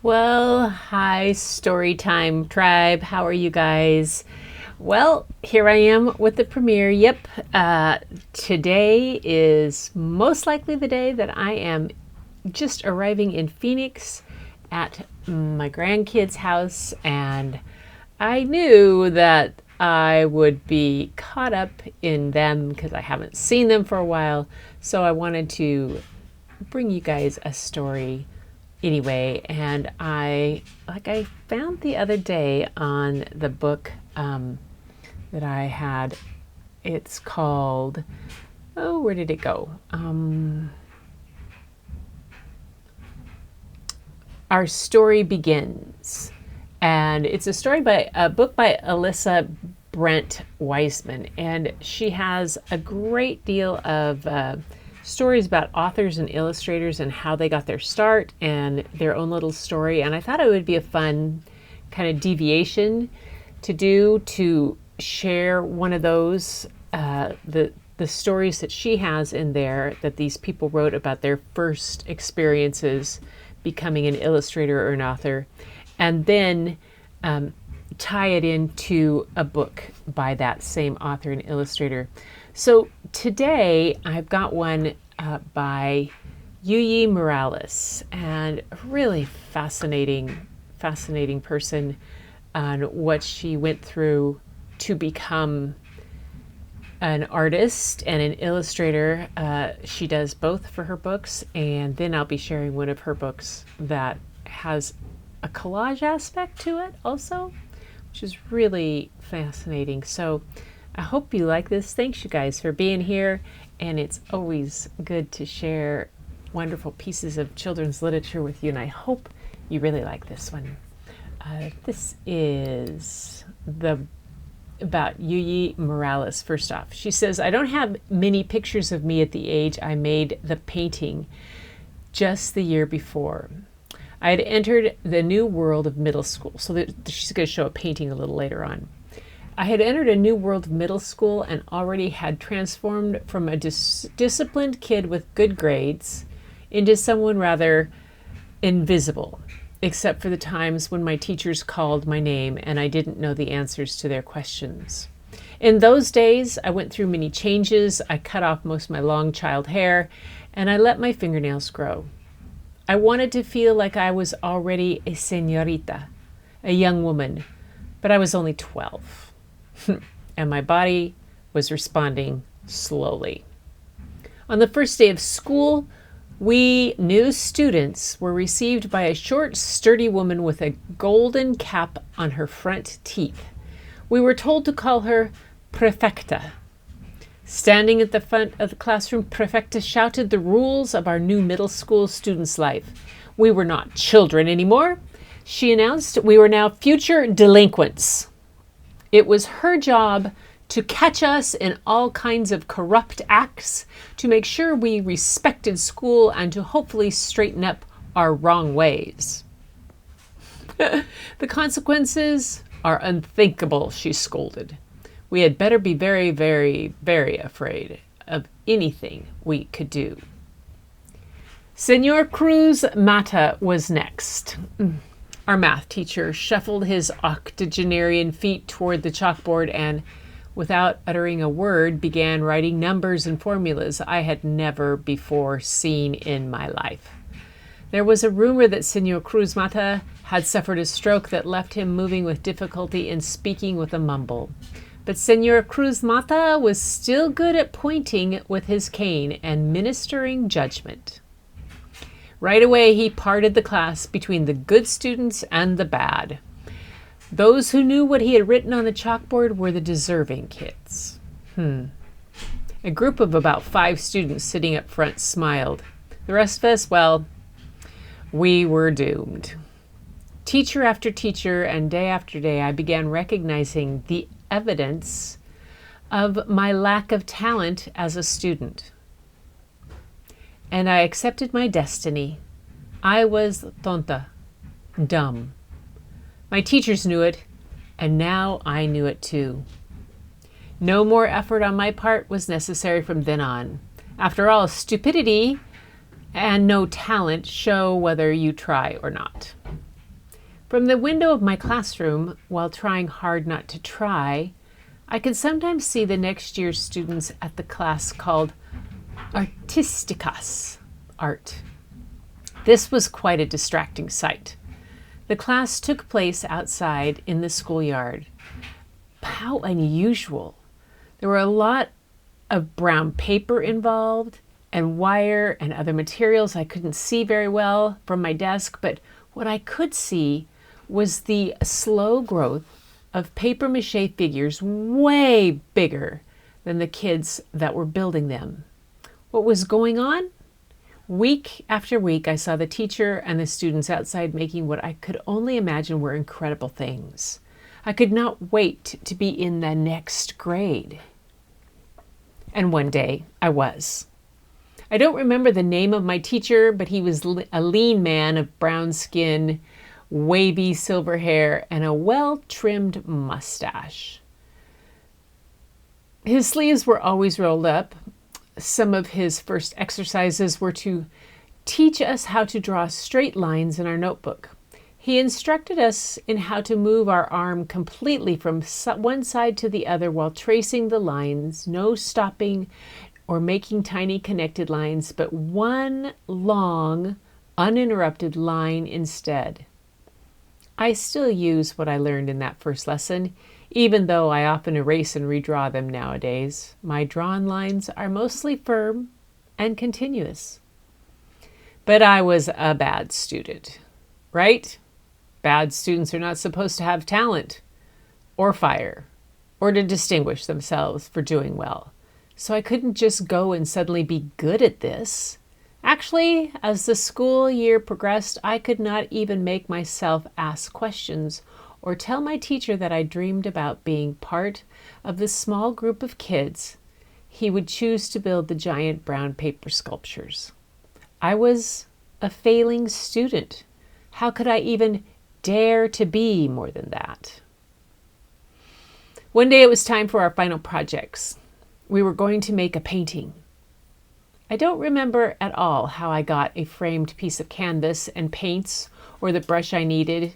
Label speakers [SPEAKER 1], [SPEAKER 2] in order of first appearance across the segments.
[SPEAKER 1] Well, hi, Storytime Tribe. How are you guys? Well, here I am with the premiere. Yep, today is most likely the day that I am just arriving in Phoenix at my grandkids' house, and I knew that I would be caught up in them because I haven't seen them for a while. So I wanted to bring you guys a story anyway. And I found the other day on the book that I had. It's called, oh, where did it go? Our Story Begins. And it's a book by Alyssa Brent Weisman. And she has a great deal of stories about authors and illustrators and how they got their start and their own little story. And I thought it would be a fun kind of deviation to share one of those, the stories that she has in there that these people wrote about their first experiences becoming an illustrator or an author, and then tie it into a book by that same author and illustrator. So today I've got one by Yuyi Morales, and a really fascinating person on what she went through to become an artist and an illustrator. She does both for her books, and then I'll be sharing one of her books that has a collage aspect to it also, which is really fascinating. So I hope you like this. Thanks, you guys, for being here, and it's always good to share wonderful pieces of children's literature with you, and I hope you really like this one. This is about Yuyi Morales. First off, she says, I don't have many pictures of me at the age I made the painting just the year before. I had entered the new world of middle school. So she's going to show a painting a little later on. I had entered a new world of middle school and already had transformed from a disciplined kid with good grades into someone rather invisible, except for the times when my teachers called my name and I didn't know the answers to their questions. In those days, I went through many changes. I cut off most of my long child hair, and I let my fingernails grow. I wanted to feel like I was already a señorita, a young woman, but I was only 12. And my body was responding slowly. On the first day of school, we new students were received by a short, sturdy woman with a golden cap on her front teeth. We were told to call her Prefecta. Standing at the front of the classroom, Prefecta shouted the rules of our new middle school students' life. We were not children anymore. She announced we were now future delinquents. It was her job to catch us in all kinds of corrupt acts, to make sure we respected school, and to hopefully straighten up our wrong ways. The consequences are unthinkable, she scolded. We had better be very, very, very afraid of anything we could do. Senor Cruz Mata was next. Our math teacher shuffled his octogenarian feet toward the chalkboard and, without uttering a word, began writing numbers and formulas I had never before seen in my life. There was a rumor that Senor Cruz Mata had suffered a stroke that left him moving with difficulty and speaking with a mumble. But Senor Cruz Mata was still good at pointing with his cane and ministering judgment. Right away, he parted the class between the good students and the bad. Those who knew what he had written on the chalkboard were the deserving kids. A group of about 5 students sitting up front smiled. The rest of us, well, we were doomed. Teacher after teacher and day after day, I began recognizing the evidence of my lack of talent as a student. And I accepted my destiny. I was tonta, dumb. My teachers knew it, and now I knew it too. No more effort on my part was necessary from then on. After all, stupidity and no talent show whether you try or not. From the window of my classroom, while trying hard not to try, I could sometimes see the next year's students at the class called Artisticas, art. This was quite a distracting sight. The class took place outside in the schoolyard. How unusual. There were a lot of brown paper involved and wire and other materials I couldn't see very well from my desk, but what I could see was the slow growth of paper mache figures way bigger than the kids that were building them. What was going on? Week after week, I saw the teacher and the students outside making what I could only imagine were incredible things. I could not wait to be in the next grade. And one day, I was. I don't remember the name of my teacher, but he was a lean man of brown skin, wavy silver hair, and a well-trimmed mustache. His sleeves were always rolled up. Some of his first exercises were to teach us how to draw straight lines in our notebook. He instructed us in how to move our arm completely from one side to the other while tracing the lines, no stopping or making tiny connected lines, but one long, uninterrupted line instead. I still use what I learned in that first lesson, even though I often erase and redraw them nowadays. My drawn lines are mostly firm and continuous. But I was a bad student, right? Bad students are not supposed to have talent or fire or to distinguish themselves for doing well. So I couldn't just go and suddenly be good at this. Actually, as the school year progressed, I could not even make myself ask questions or tell my teacher that I dreamed about being part of the small group of kids he would choose to build the giant brown paper sculptures. I was a failing student. How could I even dare to be more than that? One day it was time for our final projects. We were going to make a painting. I don't remember at all how I got a framed piece of canvas and paints or the brush I needed.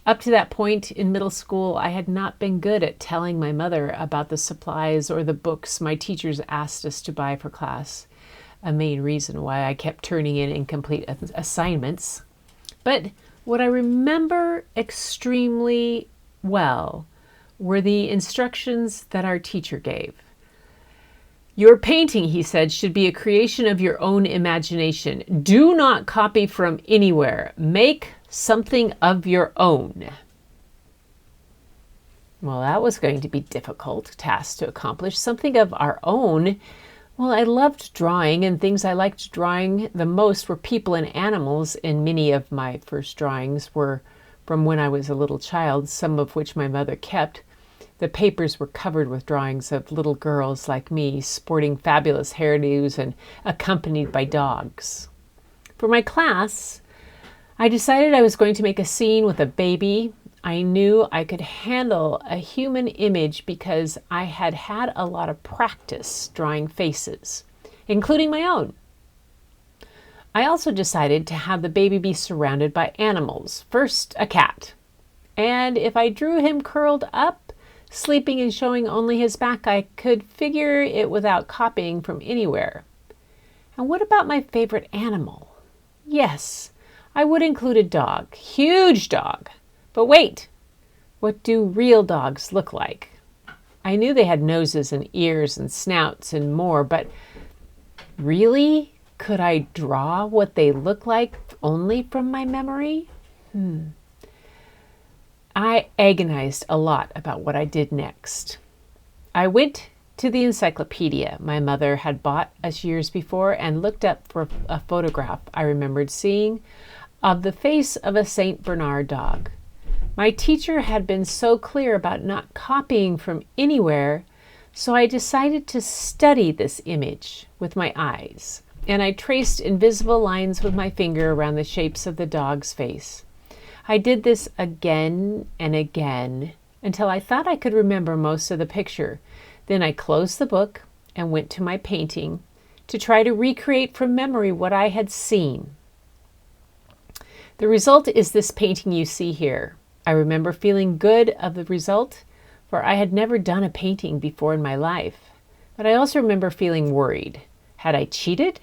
[SPEAKER 1] Up to that point in middle school, I had not been good at telling my mother about the supplies or the books my teachers asked us to buy for class, a main reason why I kept turning in incomplete assignments. But what I remember extremely well were the instructions that our teacher gave. Your painting, he said, should be a creation of your own imagination. Do not copy from anywhere. Make something of your own. Well, that was going to be a difficult task to accomplish. Something of our own. Well, I loved drawing, and things I liked drawing the most were people and animals, and many of my first drawings were from when I was a little child, some of which my mother kept. The papers were covered with drawings of little girls like me, sporting fabulous hairdos and accompanied by dogs. For my class, I decided I was going to make a scene with a baby. I knew I could handle a human image because I had had a lot of practice drawing faces, including my own. I also decided to have the baby be surrounded by animals. First, a cat. And if I drew him curled up, sleeping and showing only his back, I could figure it without copying from anywhere. And what about my favorite animal? Yes, I would include a dog, huge dog. But wait, what do real dogs look like? I knew they had noses and ears and snouts and more, but really, could I draw what they look like only from my memory? I agonized a lot about what I did next. I went to the encyclopedia my mother had bought us years before and looked up for a photograph I remembered seeing of the face of a St. Bernard dog. My teacher had been so clear about not copying from anywhere, so I decided to study this image with my eyes, and I traced invisible lines with my finger around the shapes of the dog's face. I did this again and again until I thought I could remember most of the picture. Then I closed the book and went to my painting to try to recreate from memory what I had seen. The result is this painting you see here. I remember feeling good of the result, for I had never done a painting before in my life. But I also remember feeling worried. Had I cheated?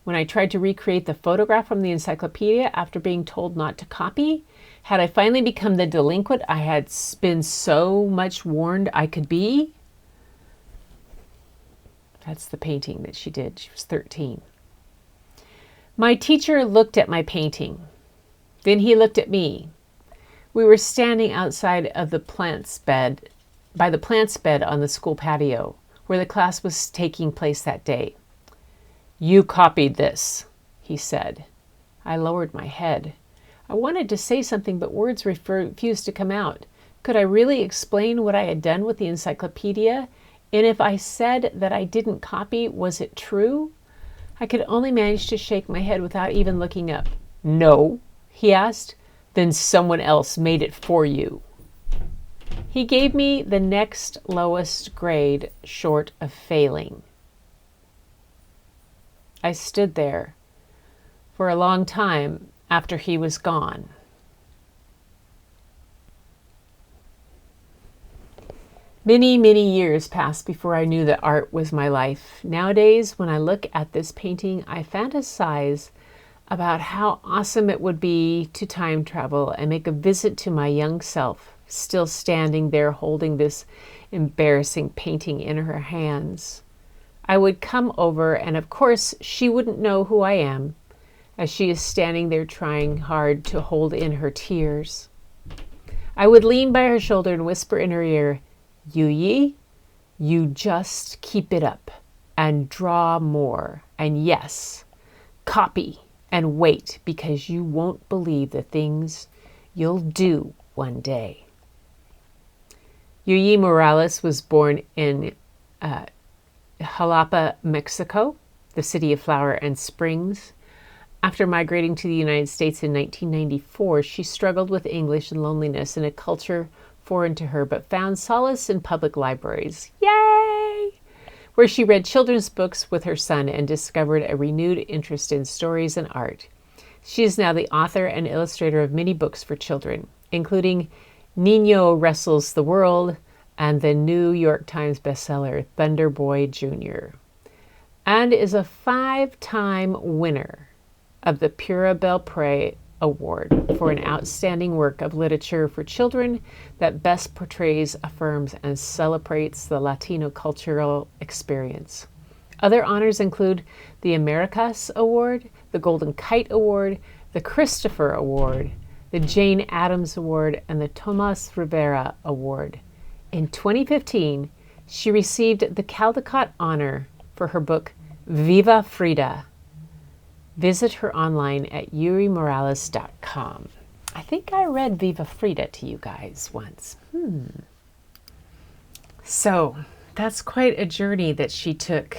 [SPEAKER 1] When I tried to recreate the photograph from the encyclopedia after being told not to copy, had I finally become the delinquent I had been so much warned I could be? That's the painting that she did. She was 13. My teacher looked at my painting. Then he looked at me. We were standing outside of the plants bed, by the plants bed on the school patio, where the class was taking place that day. "You copied this," he said. I lowered my head. I wanted to say something, but words refused to come out. Could I really explain what I had done with the encyclopedia? And if I said that I didn't copy, was it true? I could only manage to shake my head without even looking up. "No," he asked. "Then someone else made it for you." He gave me the next lowest grade short of failing. I stood there for a long time after he was gone. Many, many years passed before I knew that art was my life. Nowadays, when I look at this painting, I fantasize about how awesome it would be to time travel and make a visit to my young self, still standing there holding this embarrassing painting in her hands. I would come over, and of course, she wouldn't know who I am, as she is standing there trying hard to hold in her tears. I would lean by her shoulder and whisper in her ear, "Yuyi, you just keep it up and draw more. And yes, copy and wait, because you won't believe the things you'll do one day." Yuyi Morales was born in Jalapa, Mexico, the city of flower and springs. After migrating to the United States in 1994, she struggled with English and loneliness in a culture foreign to her, but found solace in public libraries. Yay! Where she read children's books with her son and discovered a renewed interest in stories and art. She is now the author and illustrator of many books for children, including Niño Wrestles the World and the New York Times bestseller Thunder Boy Jr., and is a 5-time winner of the Pura Belpré Award for an outstanding work of literature for children that best portrays, affirms, and celebrates the Latino cultural experience. Other honors include the Americas Award, the Golden Kite Award, the Christopher Award, the Jane Addams Award, and the Tomas Rivera Award. In 2015, she received the Caldecott Honor for her book, Viva Frida. Visit her online at yurimorales.com. I think I read Viva Frida to you guys once. So that's quite a journey that she took.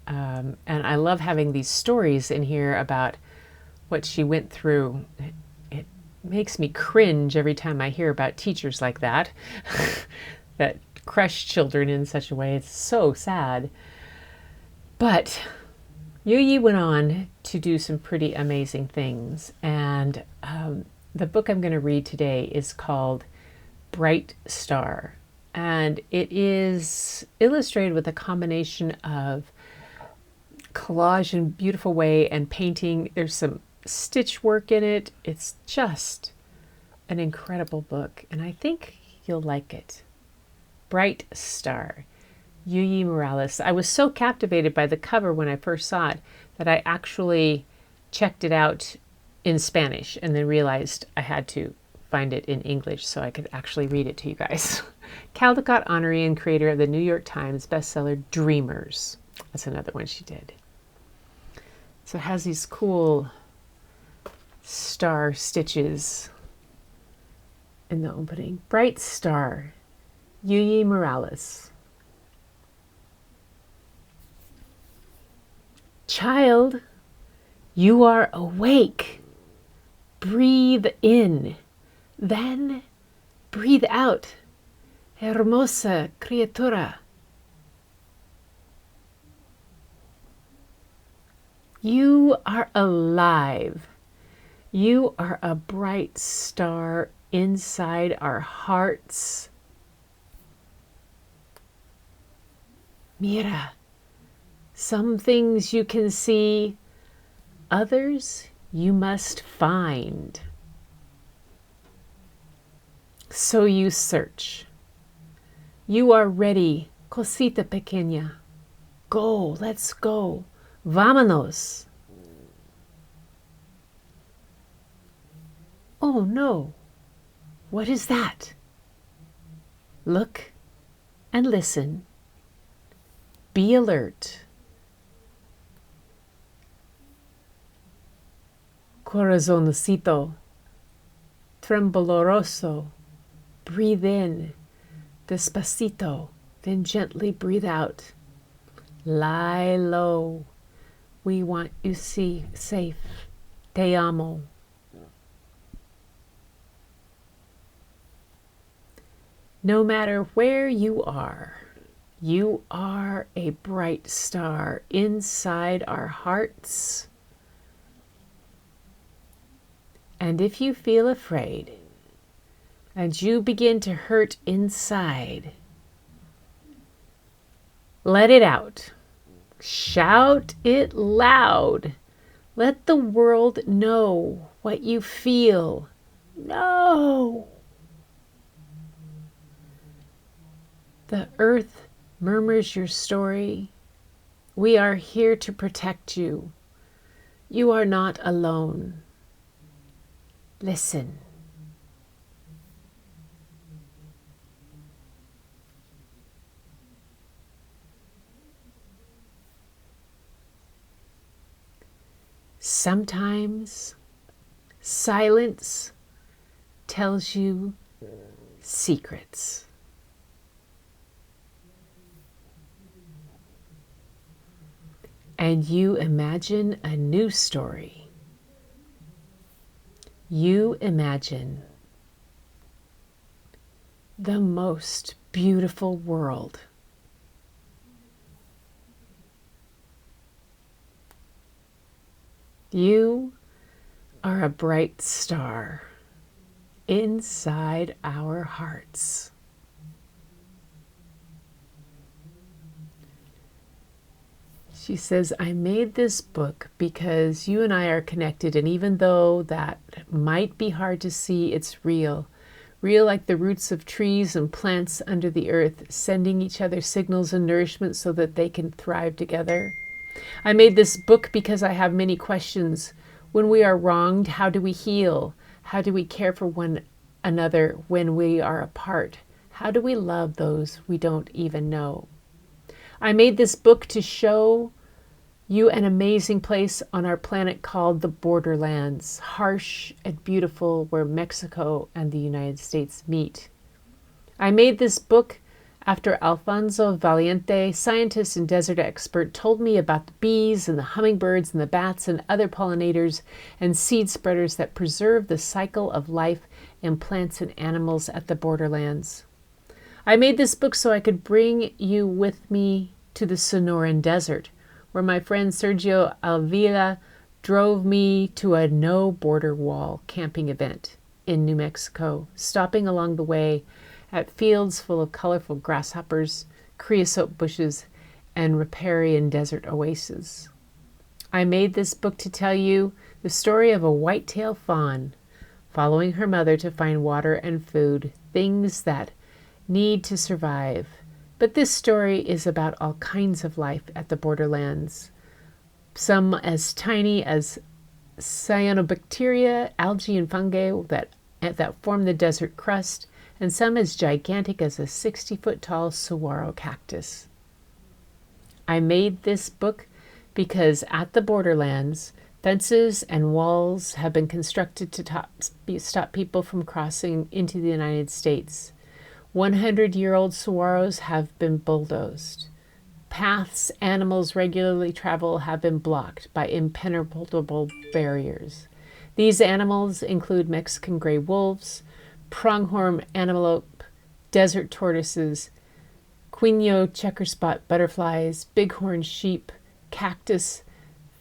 [SPEAKER 1] And I love having these stories in here about what she went through. It makes me cringe every time I hear about teachers like that, that crush children in such a way. It's so sad. But Yuyi went on to do some pretty amazing things. And the book I'm going to read today is called Bright Star. And it is illustrated with a combination of collage in a beautiful way and painting. There's some stitch work in it. It's just an incredible book, and I think you'll like it. Bright Star, Yuyi Morales. I was so captivated by the cover when I first saw it that I actually checked it out in Spanish and then realized I had to find it in English so I could actually read it to you guys. Caldecott honoree and creator of the New York Times bestseller Dreamers. That's another one she did. So it has these cool star stitches in the opening. Bright Star, Yuyi Morales. Child, you are awake. Breathe in, then breathe out. Hermosa criatura. You are alive. You are a bright star inside our hearts. Mira, some things you can see, others you must find. So you search. You are ready, cosita pequeña. Go, let's go. Vámonos. Oh no, what is that? Look and listen. Be alert. Corazoncito, trembloroso. Breathe in, despacito, then gently breathe out. Lie low. We want you safe. Te amo. No matter where you are a bright star inside our hearts. And if you feel afraid and you begin to hurt inside, let it out. Shout it loud. Let the world know what you feel. No. The earth murmurs your story. We are here to protect you. You are not alone. Listen. Sometimes silence tells you secrets. And you imagine a new story. You imagine the most beautiful world. You are a bright star inside our hearts. She says, I made this book because you and I are connected, and even though that might be hard to see, it's real. Real like the roots of trees and plants under the earth, sending each other signals and nourishment so that they can thrive together. I made this book because I have many questions. When we are wronged, how do we heal? How do we care for one another when we are apart? How do we love those we don't even know? I made this book to show you an amazing place on our planet called the Borderlands, harsh and beautiful, where Mexico and the United States meet. I made this book after Alfonso Valiente, scientist and desert expert, told me about the bees and the hummingbirds and the bats and other pollinators and seed spreaders that preserve the cycle of life in plants and animals at the Borderlands. I made this book so I could bring you with me to the Sonoran Desert, where my friend Sergio Alvila drove me to a no-border wall camping event in New Mexico, stopping along the way at fields full of colorful grasshoppers, creosote bushes, and riparian desert oases. I made this book to tell you the story of a white-tailed fawn following her mother to find water and food, things that need to survive. But this story is about all kinds of life at the Borderlands, some as tiny as cyanobacteria, algae, and fungi that form the desert crust, and some as gigantic as a 60-foot-tall saguaro cactus. I made this book because at the Borderlands, fences and walls have been constructed to stop people from crossing into the United States. 100-year-old saguaros have been bulldozed. Paths animals regularly travel have been blocked by impenetrable barriers. These animals include Mexican gray wolves, pronghorn antelope, desert tortoises, quino checkerspot butterflies, bighorn sheep, cactus,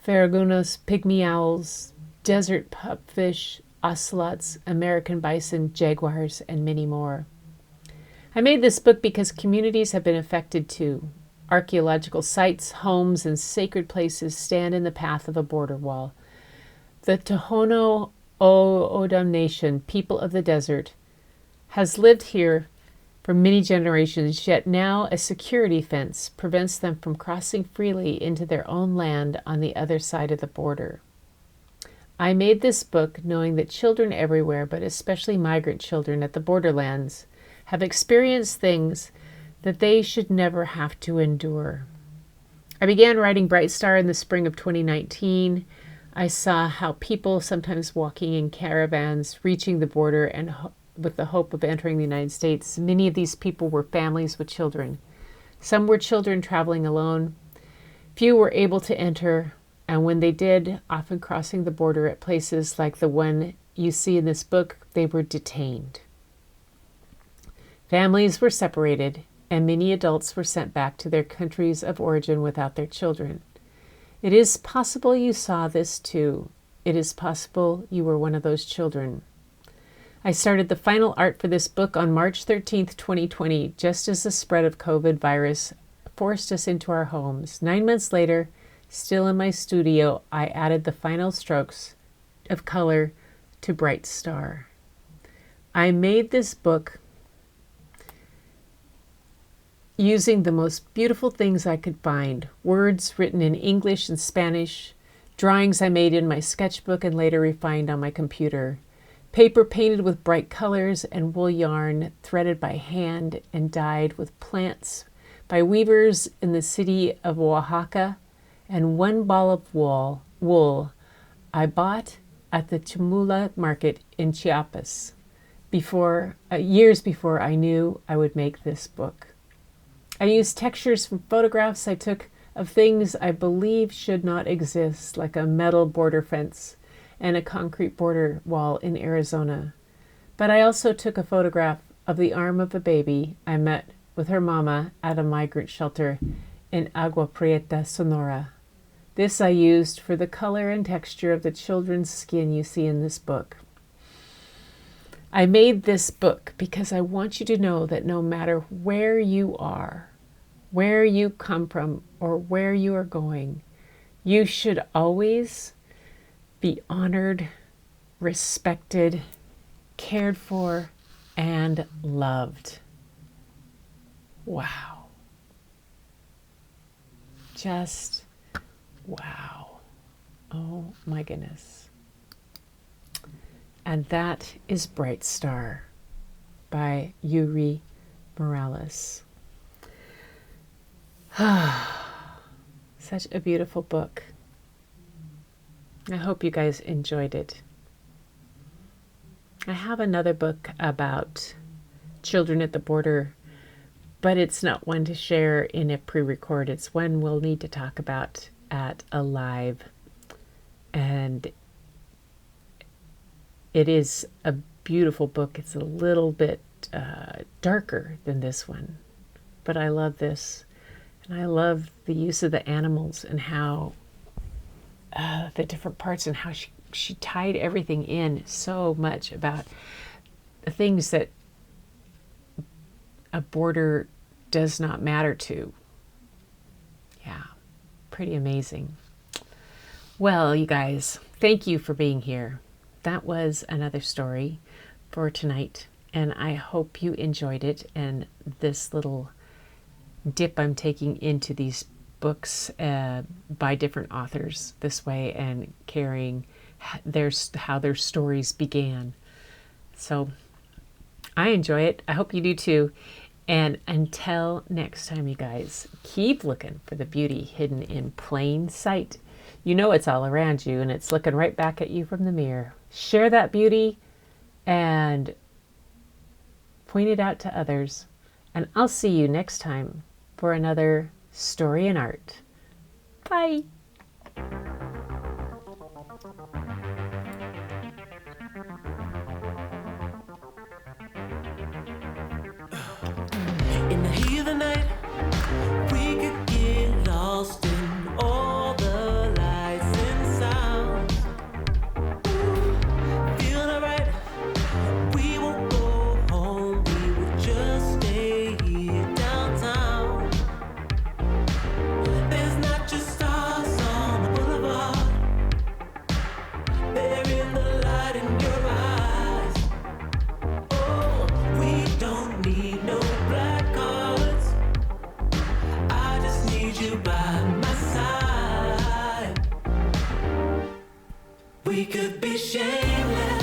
[SPEAKER 1] ferruginous pygmy owls, desert pupfish, ocelots, American bison, jaguars, and many more. I made this book because communities have been affected too. Archaeological sites, homes, and sacred places stand in the path of a border wall. The Tohono O'odham Nation, people of the desert, has lived here for many generations, yet now a security fence prevents them from crossing freely into their own land on the other side of the border. I made this book knowing that children everywhere, but especially migrant children at the borderlands, have experienced things that they should never have to endure. I began writing Bright Star in the spring of 2019. I saw how people, sometimes walking in caravans, reaching the border and with the hope of entering the United States. Many of these people were families with children. Some were children traveling alone. Few were able to enter, and when they did, often crossing the border at places like the one you see in this book, they were detained. Families were separated, and many adults were sent back to their countries of origin without their children. It is possible you saw this too. It is possible you were one of those children. I started the final art for this book on March 13th, 2020, just as the spread of COVID virus forced us into our homes. 9 months later, still in my studio, I added the final strokes of color to Bright Star. I made this book using the most beautiful things I could find, words written in English and Spanish, drawings I made in my sketchbook and later refined on my computer, paper painted with bright colors and wool yarn threaded by hand and dyed with plants by weavers in the city of Oaxaca, and one ball of wool I bought at the Chamula market in Chiapas years before I knew I would make this book. I used textures from photographs I took of things I believe should not exist, like a metal border fence and a concrete border wall in Arizona. But I also took a photograph of the arm of a baby I met with her mama at a migrant shelter in Agua Prieta, Sonora. This I used for the color and texture of the children's skin you see in this book. I made this book because I want you to know that no matter where you are, where you come from, or where you are going, you should always be honored, respected, cared for, and loved. Wow. Just wow. Oh my goodness. And that is Bright Star by Yuri Morales. Such a beautiful book. I hope you guys enjoyed it. I have another book about children at the border, but it's not one to share in a pre-record. It's one we'll need to talk about at a live. And it is a beautiful book. It's a little bit darker than this one, but I love this. And I love the use of the animals and how the different parts and how she tied everything in so much about the things that a border does not matter to. Yeah, pretty amazing. Well, you guys, thank you for being here. That was another story for tonight, and I hope you enjoyed it and this little dip I'm taking into these books by different authors this way and carrying how their stories began. So I enjoy it. I hope you do too. And until next time, you guys, keep looking for the beauty hidden in plain sight. You know it's all around you and it's looking right back at you from the mirror. Share that beauty and point it out to others. And I'll see you next time for another Story in Art. Bye.
[SPEAKER 2] In the heat of the night, we could get lost in all the lights and sounds. Feel the We could be shameless.